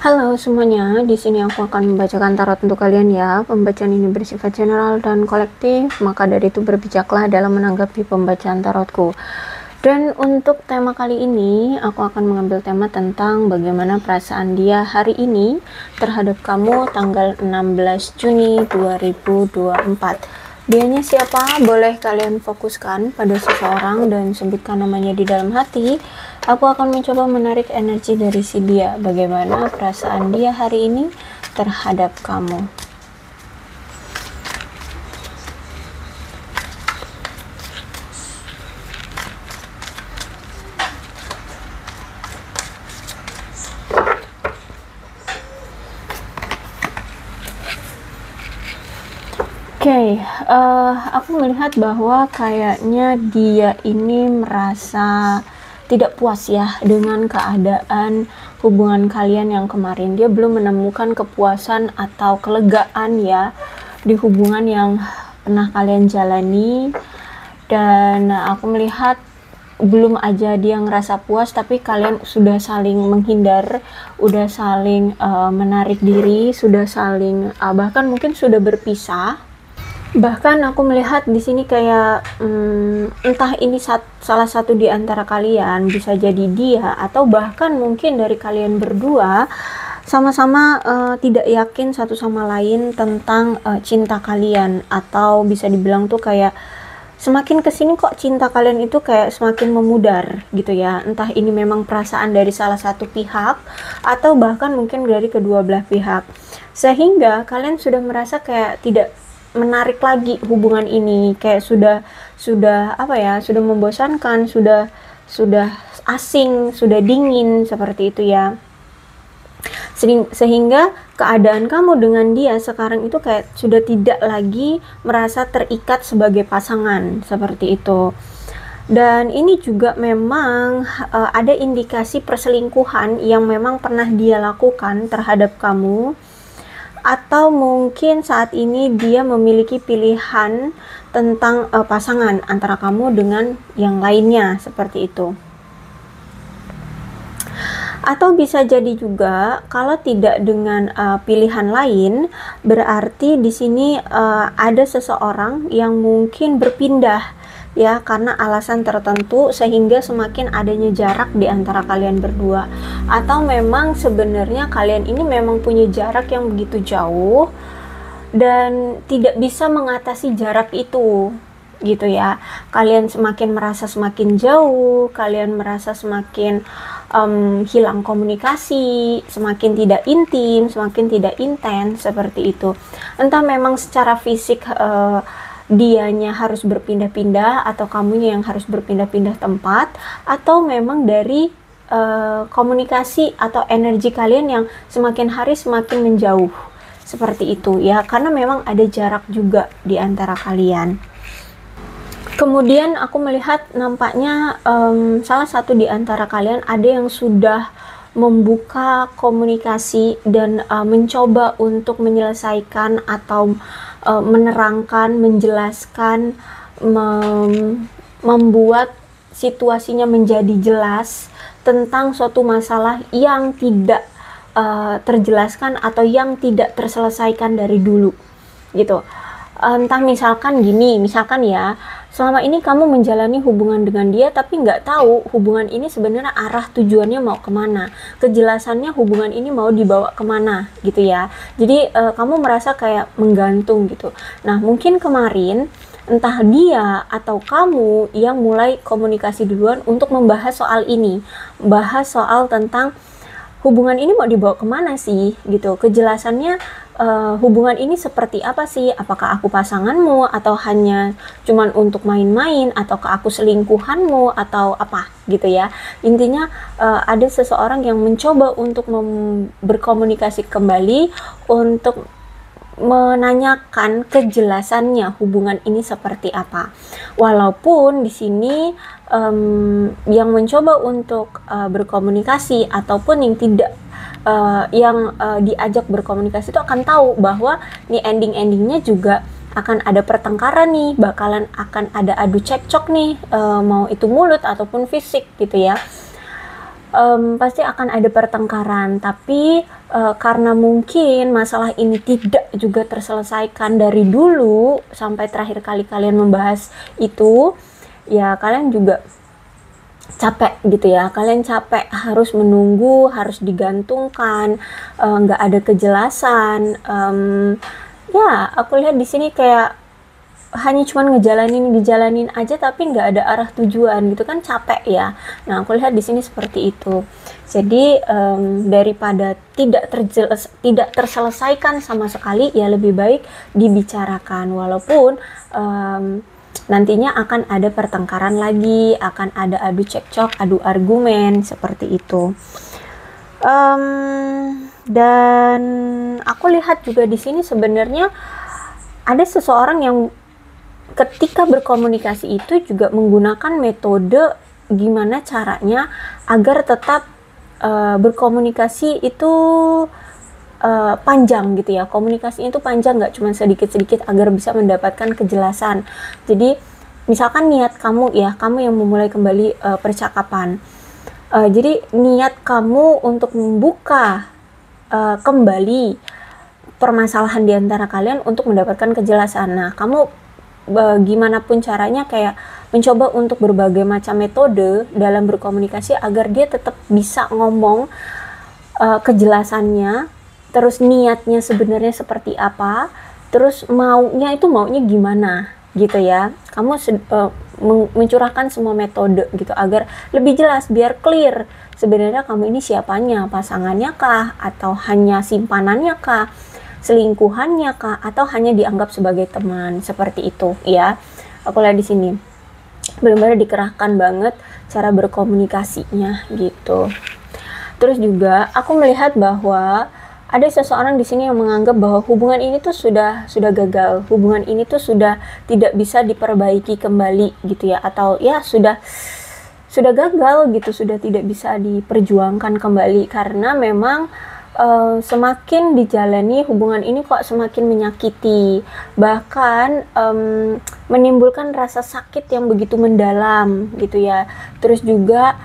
Halo semuanya, di sini aku akan membacakan tarot untuk kalian ya. Pembacaan ini bersifat general dan kolektif, maka dari itu berbijaklah dalam menanggapi pembacaan tarotku. Dan untuk tema kali ini, aku akan mengambil tema tentang bagaimana perasaan dia hari ini terhadap kamu tanggal 16 Juni 2024. Dianya siapa? Boleh kalian fokuskan pada seseorang dan sebutkan namanya di dalam hati. Aku akan mencoba menarik energi dari si dia. Bagaimana perasaan dia hari ini terhadap kamu. Oke, aku melihat bahwa kayaknya dia ini merasa tidak puas ya dengan keadaan hubungan kalian yang kemarin. Dia belum menemukan kepuasan atau kelegaan ya di hubungan yang pernah kalian jalani. Dan aku melihat belum aja dia ngerasa puas, tapi kalian sudah saling menghindar, udah saling menarik diri, sudah saling bahkan mungkin sudah berpisah. Bahkan aku melihat di sini kayak entah ini salah satu di antara kalian, bisa jadi dia atau bahkan mungkin dari kalian berdua sama-sama tidak yakin satu sama lain tentang cinta kalian, atau bisa dibilang tuh kayak semakin kesini kok cinta kalian itu kayak semakin memudar gitu ya. Entah ini memang perasaan dari salah satu pihak atau bahkan mungkin dari kedua belah pihak, sehingga kalian sudah merasa kayak tidak menarik lagi hubungan ini, kayak sudah apa ya, sudah membosankan, sudah asing, sudah dingin seperti itu ya. Sehingga keadaan kamu dengan dia sekarang itu kayak sudah tidak lagi merasa terikat sebagai pasangan seperti itu. Dan ini juga memang ada indikasi perselingkuhan yang memang pernah dia lakukan terhadap kamu, atau mungkin saat ini dia memiliki pilihan tentang pasangan antara kamu dengan yang lainnya seperti itu. Atau bisa jadi juga kalau tidak dengan pilihan lain, berarti di sini ada seseorang yang mungkin berpindah ya karena alasan tertentu, sehingga semakin adanya jarak di antara kalian berdua. Atau memang sebenarnya kalian ini memang punya jarak yang begitu jauh dan tidak bisa mengatasi jarak itu gitu ya. Kalian semakin merasa semakin jauh, kalian merasa semakin hilang komunikasi, semakin tidak intim, semakin tidak intens seperti itu. Entah memang secara fisik dianya harus berpindah-pindah atau kamunya yang harus berpindah-pindah tempat, atau memang dari komunikasi atau energi kalian yang semakin hari semakin menjauh seperti itu ya, karena memang ada jarak juga di antara kalian. Kemudian aku melihat nampaknya salah satu di antara kalian ada yang sudah membuka komunikasi dan mencoba untuk menyelesaikan atau menerangkan, menjelaskan, membuat situasinya menjadi jelas tentang suatu masalah yang tidak terjelaskan atau yang tidak terselesaikan dari dulu gitu. Entah misalkan gini, misalkan ya, selama ini kamu menjalani hubungan dengan dia tapi nggak tahu hubungan ini sebenarnya arah tujuannya mau kemana, kejelasannya hubungan ini mau dibawa kemana gitu ya. Jadi kamu merasa kayak menggantung gitu. Nah mungkin kemarin entah dia atau kamu yang mulai komunikasi duluan untuk membahas soal ini, bahas soal tentang hubungan ini mau dibawa kemana sih gitu, kejelasannya hubungan ini seperti apa sih, apakah aku pasanganmu atau hanya cuman untuk main-main, ataukah aku selingkuhanmu atau apa gitu ya. Intinya ada seseorang yang mencoba untuk berkomunikasi kembali untuk menanyakan kejelasannya hubungan ini seperti apa. Walaupun di sini yang mencoba untuk berkomunikasi ataupun yang tidak diajak berkomunikasi itu akan tahu bahwa nih endingnya juga akan ada pertengkaran nih, bakalan akan ada adu cekcok nih, mau itu mulut ataupun fisik gitu ya. Pasti akan ada pertengkaran, tapi karena mungkin masalah ini tidak juga terselesaikan dari dulu sampai terakhir kali kalian membahas itu, ya kalian juga capek gitu ya, kalian capek harus menunggu, harus digantungkan, nggak ada kejelasan. Ya aku lihat di sini kayak hanya cuman ngejalanin aja tapi nggak ada arah tujuan gitu kan, capek ya. Nah aku lihat di sini seperti itu. Jadi daripada tidak terselesaikan sama sekali, ya lebih baik dibicarakan, walaupun nantinya akan ada pertengkaran lagi, akan ada adu cekcok, adu argumen seperti itu. Dan aku lihat juga di sini sebenarnya ada seseorang yang ketika berkomunikasi itu juga menggunakan metode gimana caranya agar tetap berkomunikasi itu panjang gitu ya, komunikasi itu panjang, nggak cuma sedikit-sedikit, agar bisa mendapatkan kejelasan. Jadi misalkan niat kamu ya, kamu yang memulai kembali percakapan, jadi niat kamu untuk membuka kembali permasalahan di antara kalian untuk mendapatkan kejelasan. Nah kamu gimana pun caranya kayak mencoba untuk berbagai macam metode dalam berkomunikasi agar dia tetap bisa ngomong kejelasannya, terus niatnya sebenarnya seperti apa, terus maunya gimana gitu ya. Kamu mencurahkan semua metode gitu agar lebih jelas, biar clear sebenarnya kamu ini siapanya, pasangannya kah, atau hanya simpanannya kah, selingkuhannya kah, atau hanya dianggap sebagai teman, seperti itu ya. Aku lihat di sini benar-benar dikerahkan banget cara berkomunikasinya gitu. Terus juga aku melihat bahwa ada seseorang di sini yang menganggap bahwa hubungan ini tuh sudah gagal, hubungan ini tuh sudah tidak bisa diperbaiki kembali gitu ya, atau ya sudah gagal gitu, sudah tidak bisa diperjuangkan kembali, karena memang semakin dijalani hubungan ini kok semakin menyakiti, bahkan menimbulkan rasa sakit yang begitu mendalam gitu ya. Terus juga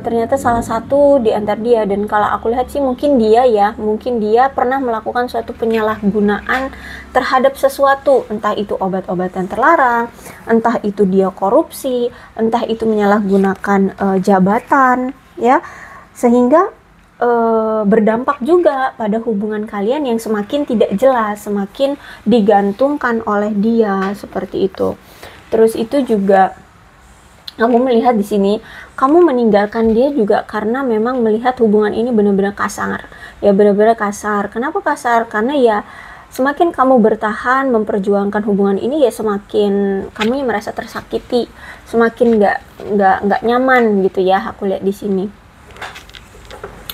ternyata salah satu di antara dia, dan kalau aku lihat sih mungkin dia pernah melakukan suatu penyalahgunaan terhadap sesuatu, entah itu obat-obatan terlarang, entah itu dia korupsi, entah itu menyalahgunakan jabatan ya, sehingga berdampak juga pada hubungan kalian yang semakin tidak jelas, semakin digantungkan oleh dia, seperti itu. Terus itu juga aku melihat di sini kamu meninggalkan dia juga karena memang melihat hubungan ini benar-benar kasar. Ya benar-benar kasar. Kenapa kasar? Karena ya semakin kamu bertahan memperjuangkan hubungan ini, ya semakin kamu yang merasa tersakiti, semakin nggak nyaman gitu ya. Aku lihat di sini.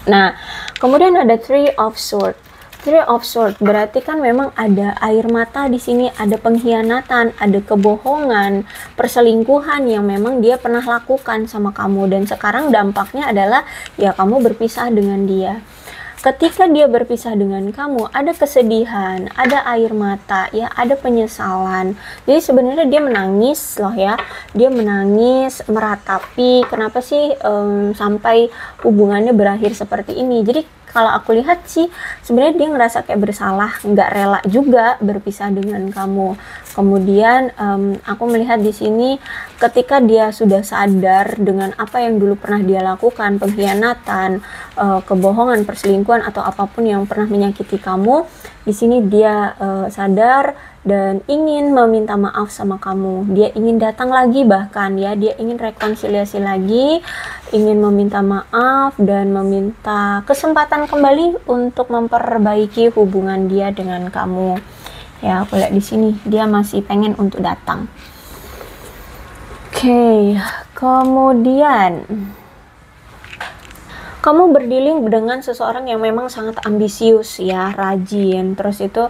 Nah, kemudian ada Three of Swords. Three of Swords berarti kan memang ada air mata di sini, ada pengkhianatan, ada kebohongan, perselingkuhan yang memang dia pernah lakukan sama kamu, dan sekarang dampaknya adalah ya kamu berpisah dengan dia. Ketika dia berpisah dengan kamu, ada kesedihan, ada air mata, ya ada penyesalan. Jadi sebenarnya dia menangis loh ya, dia menangis meratapi kenapa sih sampai hubungannya berakhir seperti ini. Jadi kalau aku lihat sih sebenarnya dia ngerasa kayak bersalah, nggak rela juga berpisah dengan kamu. Kemudian aku melihat di sini ketika dia sudah sadar dengan apa yang dulu pernah dia lakukan, pengkhianatan, kebohongan, perselingkuhan, atau apapun yang pernah menyakiti kamu, di sini dia sadar dan ingin meminta maaf sama kamu. Dia ingin datang lagi, bahkan ya dia ingin rekonsiliasi lagi, ingin meminta maaf dan meminta kesempatan kembali untuk memperbaiki hubungan dia dengan kamu. Ya, aku lihat di sini dia masih pengen untuk datang. Oke, kemudian kamu berdealing dengan seseorang yang memang sangat ambisius ya, rajin, terus itu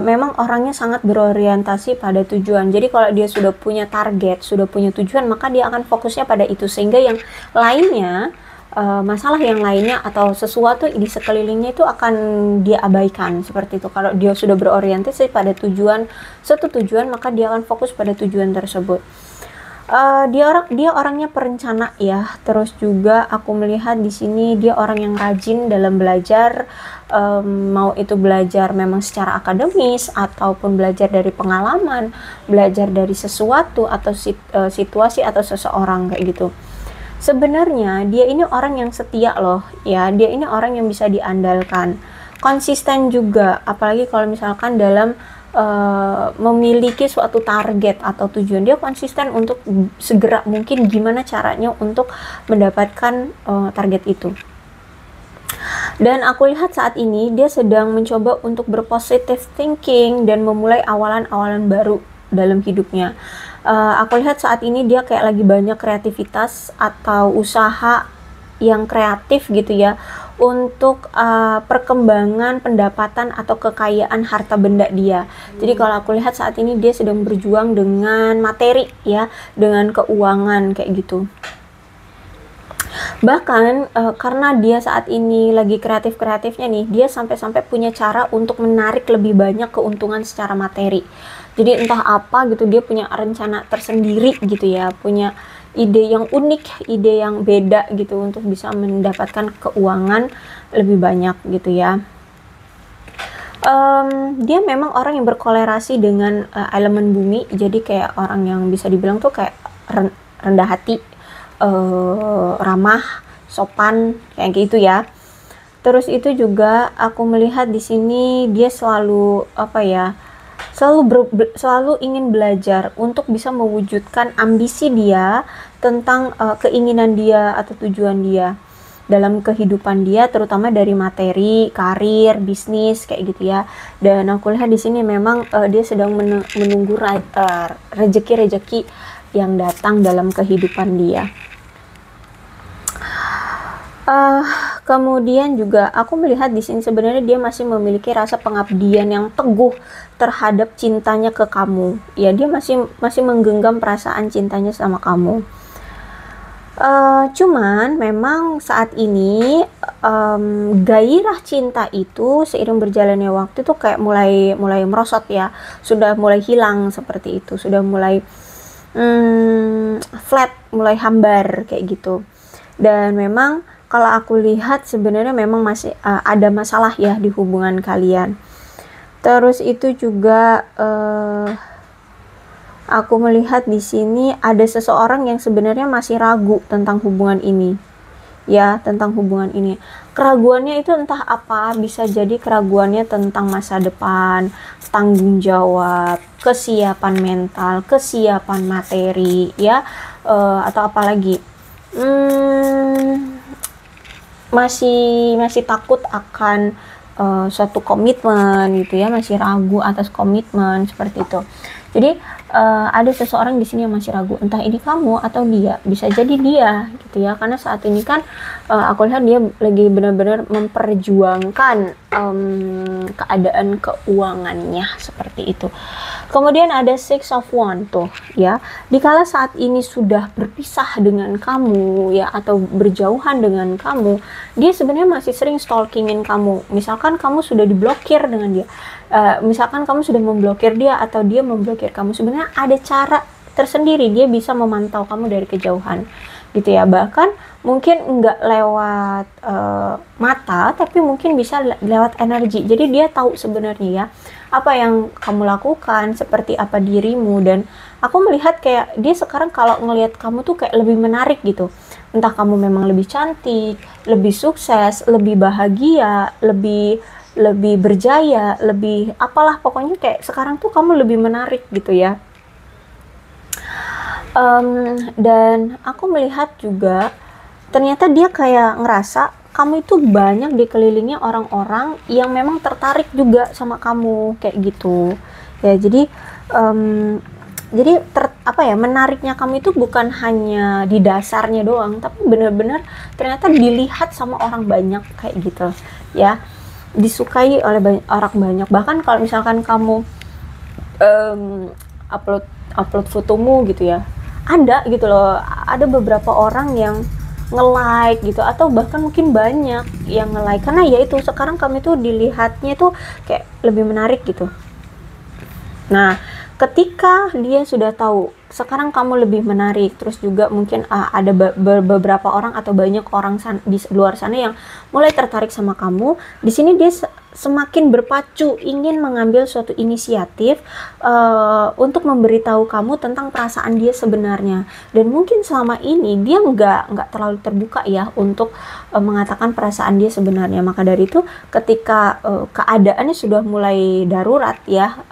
memang orangnya sangat berorientasi pada tujuan. Jadi kalau dia sudah punya target, sudah punya tujuan, maka dia akan fokusnya pada itu, sehingga yang lainnya, masalah yang lainnya atau sesuatu di sekelilingnya itu akan dia abaikan, seperti itu. Kalau dia sudah berorientasi pada tujuan, satu tujuan, maka dia akan fokus pada tujuan tersebut. Dia orangnya perencana ya. Terus juga aku melihat di sini dia orang yang rajin dalam belajar, mau itu belajar memang secara akademis ataupun belajar dari pengalaman, belajar dari sesuatu atau situasi atau seseorang kayak gitu. Sebenarnya dia ini orang yang setia loh ya. Dia ini orang yang bisa diandalkan. Konsisten juga, apalagi kalau misalkan dalam memiliki suatu target atau tujuan, dia konsisten untuk segera mungkin gimana caranya untuk mendapatkan target itu. Dan aku lihat saat ini dia sedang mencoba untuk berpositive thinking dan memulai awalan-awalan baru dalam hidupnya. Aku lihat saat ini dia kayak lagi banyak kreativitas atau usaha yang kreatif gitu ya, untuk perkembangan pendapatan atau kekayaan harta benda dia. Jadi kalau aku lihat saat ini dia sedang berjuang dengan materi ya, dengan keuangan kayak gitu. Bahkan karena dia saat ini lagi kreatif-kreatifnya nih, dia sampai-sampai punya cara untuk menarik lebih banyak keuntungan secara materi. Jadi entah apa gitu, dia punya rencana tersendiri gitu ya, punya ide yang unik, ide yang beda gitu untuk bisa mendapatkan keuangan lebih banyak gitu ya. Dia memang orang yang berkolerasi dengan elemen bumi, jadi kayak orang yang bisa dibilang tuh kayak rendah hati, ramah, sopan kayak gitu ya. Terus itu juga aku melihat di sini dia selalu apa ya, selalu ingin belajar untuk bisa mewujudkan ambisi dia tentang keinginan dia atau tujuan dia dalam kehidupan dia, terutama dari materi, karir, bisnis kayak gitu ya. Dan aku lihat di sini memang dia sedang menunggu rezeki-rezeki yang datang dalam kehidupan dia. Kemudian juga aku melihat di sini sebenarnya dia masih memiliki rasa pengabdian yang teguh terhadap cintanya ke kamu. Ya, dia masih menggenggam perasaan cintanya sama kamu. Cuman memang saat ini gairah cinta itu seiring berjalannya waktu tuh kayak mulai merosot ya, sudah mulai hilang seperti itu, sudah mulai flat, mulai hambar kayak gitu. Dan memang kalau aku lihat sebenarnya memang masih ada masalah ya di hubungan kalian. Terus itu juga aku melihat di sini ada seseorang yang sebenarnya masih ragu tentang hubungan ini. Ya, tentang hubungan ini. Keraguannya itu entah apa, bisa jadi keraguannya tentang masa depan, tanggung jawab, kesiapan mental, kesiapan materi, ya, atau apalagi masih takut akan suatu komitmen gitu ya, masih ragu atas komitmen seperti itu. Jadi ada seseorang di sini yang masih ragu, entah ini kamu atau dia, bisa jadi dia gitu ya, karena saat ini kan aku lihat dia lagi benar-benar memperjuangkan keadaan keuangannya seperti itu. Kemudian ada Six of Wands tuh ya, dikala saat ini sudah berpisah dengan kamu ya, atau berjauhan dengan kamu, dia sebenarnya masih sering stalkingin kamu. Misalkan kamu sudah diblokir dengan dia, misalkan kamu sudah memblokir dia atau dia memblokir kamu, sebenarnya ada cara tersendiri dia bisa memantau kamu dari kejauhan gitu ya. Bahkan mungkin nggak lewat mata, tapi mungkin bisa lewat energi. Jadi dia tahu sebenarnya ya apa yang kamu lakukan, seperti apa dirimu. Dan aku melihat kayak dia sekarang kalau ngelihat kamu tuh kayak lebih menarik gitu. Entah kamu memang lebih cantik, lebih sukses, lebih bahagia, lebih berjaya, lebih apalah, pokoknya kayak sekarang tuh kamu lebih menarik gitu ya. Dan aku melihat juga ternyata dia kayak ngerasa kamu itu banyak dikelilingi orang-orang yang memang tertarik juga sama kamu kayak gitu ya. Jadi menariknya kamu itu bukan hanya di dasarnya doang, tapi benar-benar ternyata dilihat sama orang banyak kayak gitu ya, disukai oleh orang banyak. Bahkan kalau misalkan kamu upload fotomu gitu ya, ada gitu loh, ada beberapa orang yang nge-like gitu, atau bahkan mungkin banyak yang nge-like, karena ya itu sekarang kamu itu dilihatnya tuh kayak lebih menarik gitu. Nah, ketika dia sudah tahu sekarang kamu lebih menarik, terus juga mungkin ada beberapa orang atau banyak orang di luar sana yang mulai tertarik sama kamu, di sini dia semakin berpacu ingin mengambil suatu inisiatif untuk memberitahu kamu tentang perasaan dia sebenarnya. Dan mungkin selama ini dia nggak terlalu terbuka ya untuk mengatakan perasaan dia sebenarnya. Maka dari itu ketika keadaannya sudah mulai darurat ya,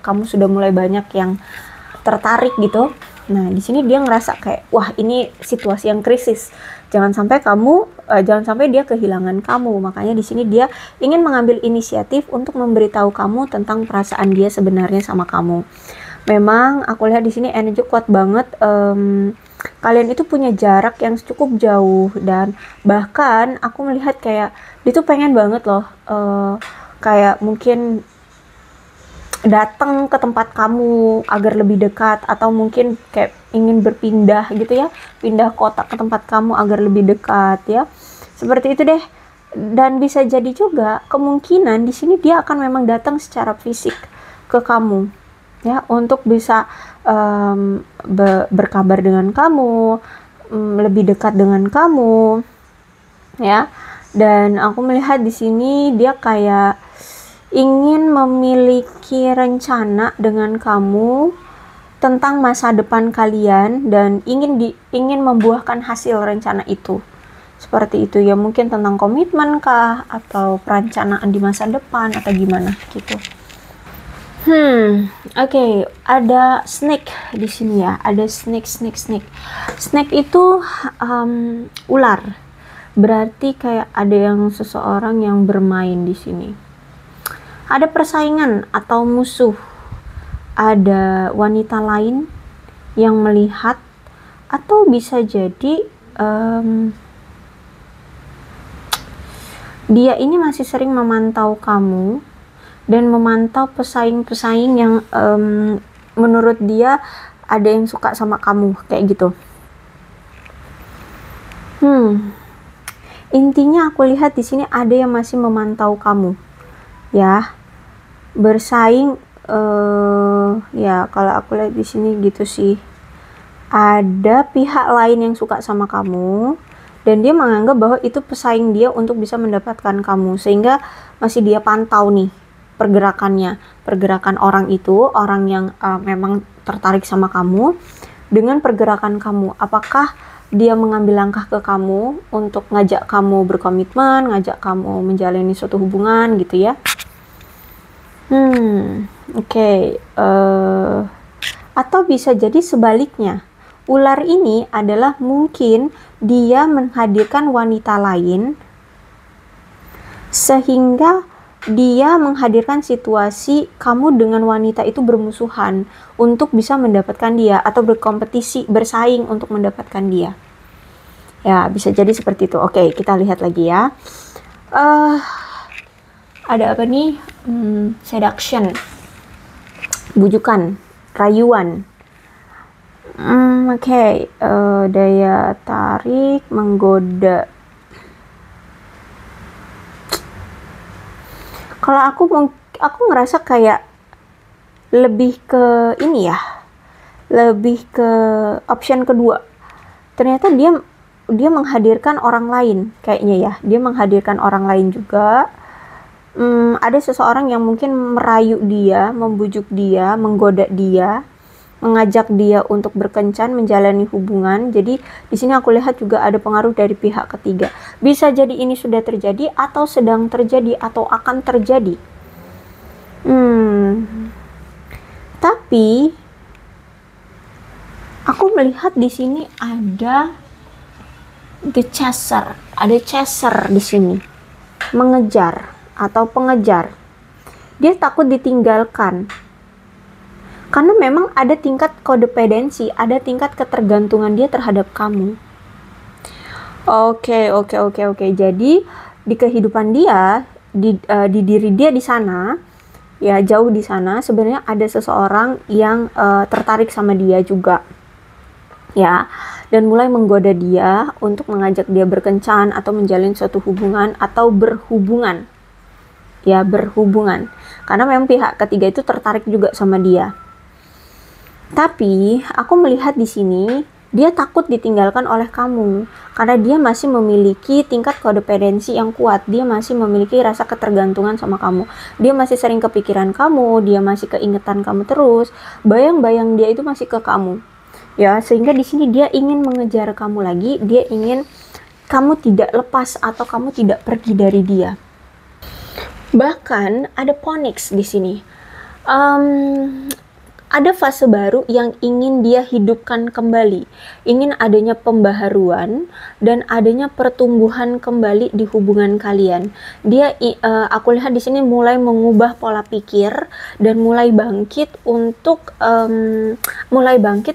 kamu sudah mulai banyak yang tertarik gitu. Nah, di sini dia ngerasa kayak, wah ini situasi yang krisis. Jangan sampai dia kehilangan kamu. Makanya di sini dia ingin mengambil inisiatif untuk memberitahu kamu tentang perasaan dia sebenarnya sama kamu. Memang aku lihat di sini energi kuat banget. Kalian itu punya jarak yang cukup jauh, dan bahkan aku melihat kayak dia tuh pengen banget loh, kayak mungkin datang ke tempat kamu agar lebih dekat, atau mungkin kayak ingin berpindah gitu ya, pindah kota ke tempat kamu agar lebih dekat ya, seperti itu deh. Dan bisa jadi juga kemungkinan di sini dia akan memang datang secara fisik ke kamu ya, untuk bisa berkabar dengan kamu, lebih dekat dengan kamu ya. Dan aku melihat di sini dia kayak ingin memiliki rencana dengan kamu tentang masa depan kalian, dan ingin membuahkan hasil rencana itu. Seperti itu ya, mungkin tentang komitmen kah, atau perencanaan di masa depan, atau gimana gitu. Oke, ada snake di sini ya. Ada snake. Snake itu ular. Berarti kayak ada seseorang yang bermain di sini. Ada persaingan atau musuh, ada wanita lain yang melihat, atau bisa jadi dia ini masih sering memantau kamu dan memantau pesaing-pesaing yang menurut dia ada yang suka sama kamu kayak gitu. Intinya aku lihat di sini ada yang masih memantau kamu ya, bersaing ya, kalau aku lihat di sini gitu sih. Ada pihak lain yang suka sama kamu dan dia menganggap bahwa itu pesaing dia untuk bisa mendapatkan kamu, sehingga masih dia pantau nih pergerakan orang itu, orang yang memang tertarik sama kamu, dengan pergerakan kamu. Apakah dia mengambil langkah ke kamu untuk ngajak kamu berkomitmen, ngajak kamu menjalani suatu hubungan gitu ya. Oke. Atau bisa jadi sebaliknya. Ular ini adalah mungkin dia menghadirkan wanita lain, sehingga dia menghadirkan situasi kamu dengan wanita itu bermusuhan untuk bisa mendapatkan dia, atau berkompetisi, bersaing untuk mendapatkan dia. Ya, bisa jadi seperti itu. Oke, kita lihat lagi ya. Ada apa nih? Seduction, bujukan, rayuan. Oke. Daya tarik, menggoda. Kalau aku ngerasa kayak lebih ke ini ya, lebih ke option kedua. Ternyata dia menghadirkan orang lain kayaknya ya. Dia menghadirkan orang lain juga. Ada seseorang yang mungkin merayu dia, membujuk dia, menggoda dia, mengajak dia untuk berkencan, menjalani hubungan. Jadi di sini aku lihat juga ada pengaruh dari pihak ketiga. Bisa jadi ini sudah terjadi, atau sedang terjadi, atau akan terjadi. Tapi aku melihat di sini ada the chaser, ada chaser di sini, mengejar atau pengejar. Dia takut ditinggalkan. Karena memang ada tingkat kodependensi, ada tingkat ketergantungan dia terhadap kamu. Oke. Jadi di kehidupan dia, di diri dia di sana, ya jauh di sana, sebenarnya ada seseorang yang tertarik sama dia juga. Ya, dan mulai menggoda dia untuk mengajak dia berkencan atau menjalin suatu hubungan atau berhubungan. Ya, berhubungan. Karena memang pihak ketiga itu tertarik juga sama dia. Tapi aku melihat di sini dia takut ditinggalkan oleh kamu karena dia masih memiliki tingkat kodependensi yang kuat. Dia masih memiliki rasa ketergantungan sama kamu. Dia masih sering kepikiran kamu, dia masih keingetan kamu terus. Bayang-bayang dia itu masih ke kamu. Ya, sehingga di sini dia ingin mengejar kamu lagi, dia ingin kamu tidak lepas atau kamu tidak pergi dari dia. Bahkan ada phonics di sini. Ada fase baru yang ingin dia hidupkan kembali, ingin adanya pembaharuan dan adanya pertumbuhan kembali di hubungan kalian. Dia, aku lihat di sini mulai mengubah pola pikir dan mulai bangkit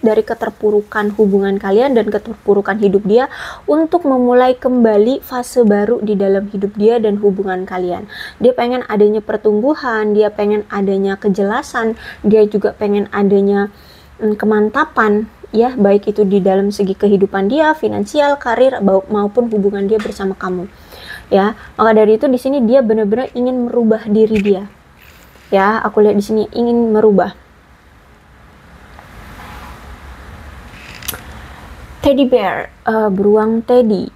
dari keterpurukan hubungan kalian dan keterpurukan hidup dia untuk memulai kembali fase baru di dalam hidup dia dan hubungan kalian. Dia pengen adanya pertumbuhan, dia pengen adanya kejelasan, dia juga pengen adanya kemantapan, ya, baik itu di dalam segi kehidupan dia, finansial, karir, maupun hubungan dia bersama kamu. Ya, maka dari itu di sini dia benar-benar ingin merubah diri dia. Ya, aku lihat di sini ingin merubah. Teddy bear, beruang teddy.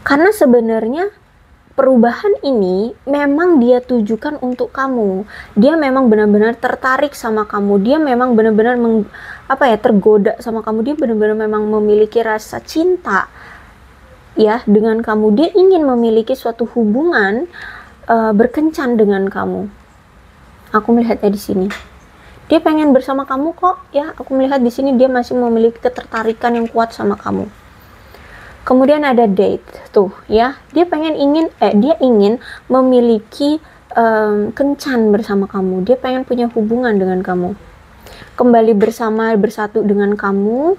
Karena sebenarnya perubahan ini memang dia tujukan untuk kamu. Dia memang benar-benar tertarik sama kamu. Dia memang benar-benar tergoda sama kamu. Dia benar-benar memang memiliki rasa cinta ya dengan kamu. Dia ingin memiliki suatu hubungan berkencan dengan kamu. Aku melihatnya di sini. Dia pengen bersama kamu kok, ya. Aku melihat di sini dia masih memiliki ketertarikan yang kuat sama kamu. Kemudian ada date, tuh ya, dia ingin memiliki kencan bersama kamu. Dia pengen punya hubungan dengan kamu, kembali bersatu dengan kamu,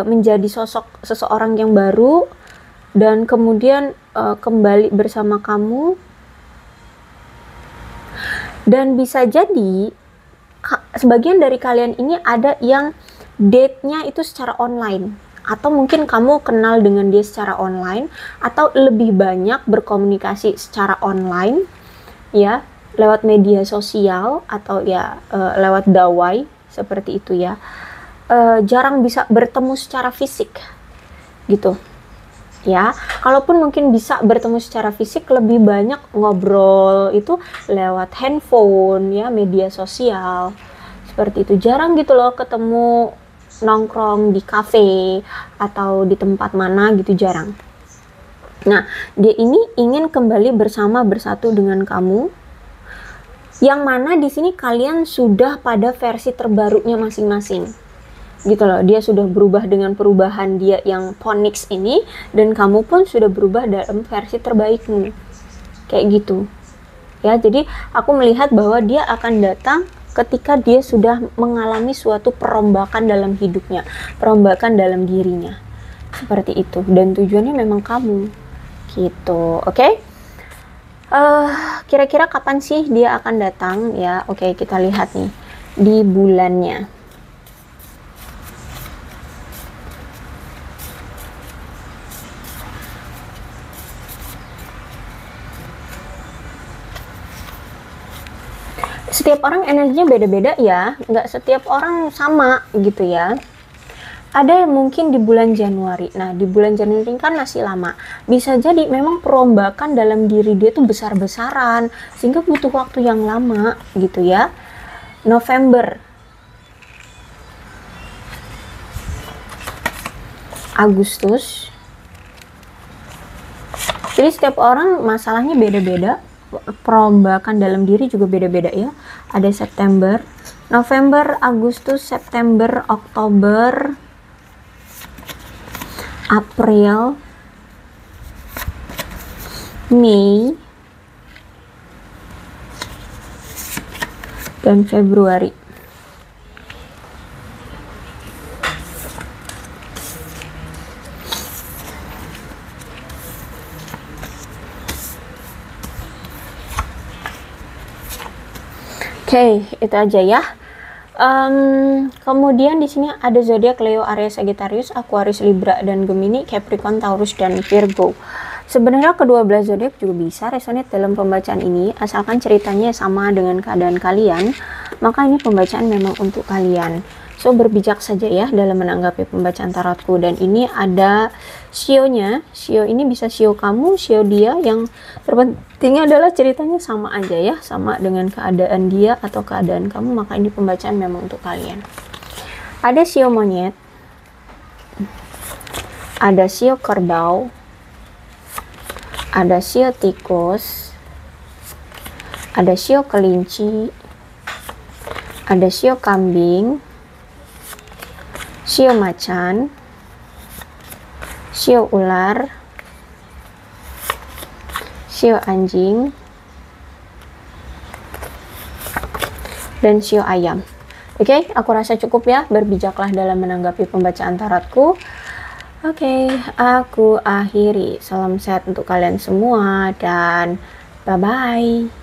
menjadi sosok seseorang yang baru, dan kemudian kembali bersama kamu. Dan bisa jadi sebagian dari kalian ini ada yang date-nya itu secara online, atau mungkin kamu kenal dengan dia secara online, atau lebih banyak berkomunikasi secara online ya, lewat media sosial atau ya lewat dawai seperti itu ya. Jarang bisa bertemu secara fisik gitu ya. Kalaupun mungkin bisa bertemu secara fisik, lebih banyak ngobrol itu lewat handphone ya, media sosial seperti itu. Jarang gitu loh ketemu nongkrong di kafe atau di tempat mana gitu, jarang. Nah, dia ini ingin kembali bersatu dengan kamu, yang mana di sini kalian sudah pada versi terbarunya masing-masing gitu loh. Dia sudah berubah dengan perubahan dia yang phonics ini, dan kamu pun sudah berubah dalam versi terbaikmu kayak gitu ya. Jadi aku melihat bahwa dia akan datang ketika dia sudah mengalami suatu perombakan dalam hidupnya, perombakan dalam dirinya, seperti itu. Dan tujuannya memang kamu gitu. Oke? Kira-kira kapan sih dia akan datang ya? Oke, kita lihat nih di bulannya. Setiap orang energinya beda-beda ya, nggak setiap orang sama gitu ya. Ada yang mungkin di bulan Januari. Nah, di bulan Januari kan masih lama. Bisa jadi memang perombakan dalam diri dia tuh besar-besaran, sehingga butuh waktu yang lama gitu ya. November, Agustus. Jadi setiap orang masalahnya beda-beda. Perombakan dalam diri juga beda-beda ya. Ada September, November, Agustus, September, Oktober, April, Mei, dan Februari. Oke, itu aja ya. Kemudian di sini ada zodiak Leo, Aries, Sagittarius, Aquarius, Libra, dan Gemini, Capricorn, Taurus, dan Virgo. Sebenarnya kedua belas zodiak juga bisa resonate dalam pembacaan ini, asalkan ceritanya sama dengan keadaan kalian, maka ini pembacaan memang untuk kalian. So, berbijak saja ya dalam menanggapi pembacaan tarotku. Dan ini ada shio-nya. Shio ini bisa shio kamu, shio dia. Yang terpenting adalah ceritanya sama aja ya, sama dengan keadaan dia atau keadaan kamu, maka ini pembacaan memang untuk kalian. Ada shio monyet, ada shio kerbau, ada shio tikus, ada shio kelinci, ada shio kambing, shio macan, shio ular, shio anjing, dan shio ayam. Oke, aku rasa cukup ya, berbijaklah dalam menanggapi pembacaan tarotku. Oke, aku akhiri. Salam sehat untuk kalian semua dan bye-bye.